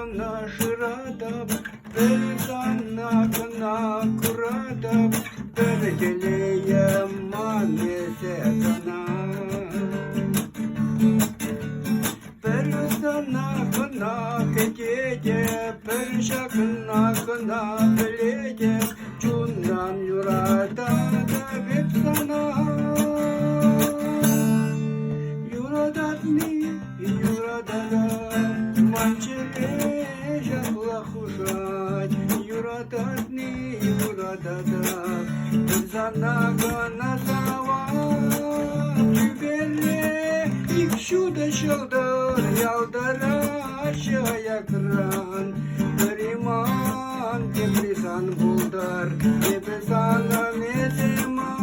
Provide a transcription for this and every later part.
кына шырадап, бір сана кына курадап, бір келейім манесе кына. Bir sana kına kekece, bir şakına kına bilece, Cundan yurada da bir sana. Yuradat mi, yurada da, mançere şakla kuşay, Yuradat mi, yurada da, bir sana kına sava, Tübelle, ikşuda şıldır, yaldıra aşağıya kıran, Gariman, teplisan buldar, teplisanla mezeman,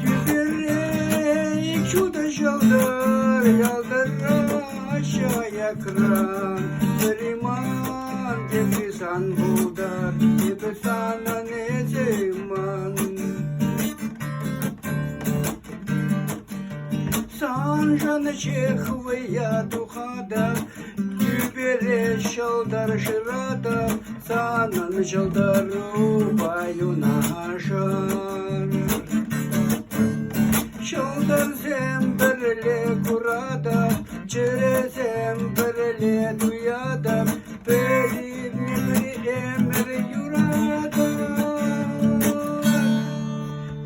Tübelle, ikşuda şıldır, yaldıra aşağıya kıran, Gariman, teplisan buldar, teplisanla mezeman. Санжаны чехвыя духада, Тюбере шалдар шырада, Санан жалдару баю нашар. Шалдар земберле курада, Черезем берле дуяда, Перибри эмер юрада.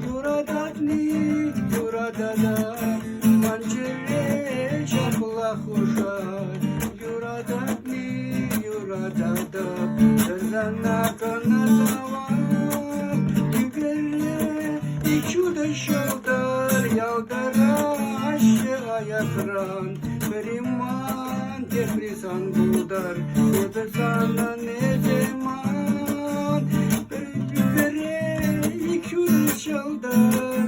Юрададни, юрадада, Mançere şakla kuşay, Yuradadni, yuradada, Terzana kana savar, Tübelle, ikşuda şaldar, Yaldara aşağıya kıran, Gariman, teprisan buldar, Tebesana ne zaman, Tübelle, ikşuda şaldar,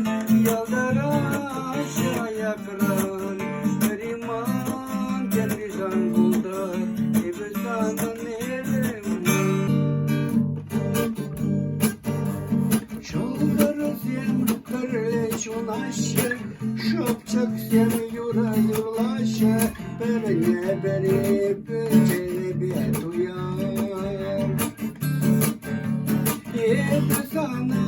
Yaldara aşağıya kıran, Gariman, teprisan buldar, Tebesana ne zaman. Şaldarı sen kırle çunaşı, Şopçak sen yura yurlaşı, Berine beri böceği bir duyar. Tebesana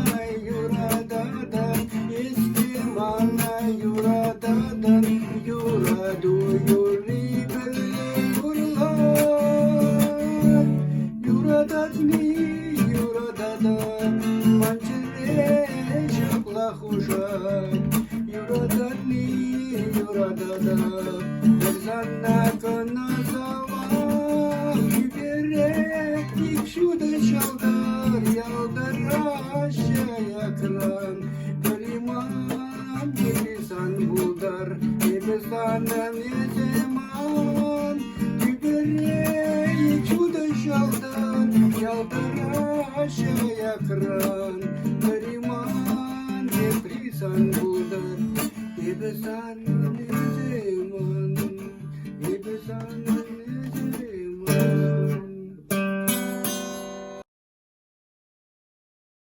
yuradadan, İstimana yuradadan, Yuradu yuri belli kurlar. Yuradadni, yuradadan, Mançere şakla kuşay, Yuradadni, yuradadan, Terzana kana savar, Tübere ikşuda şaldar, Yaldıra aşağıya kıran, Gariman, teplisan buldar, Tebesana ne zaman, Tübere ikşuda şaldar, Yaldıra aşağıya kıran, Gariman, teplisan buldar, Tebesana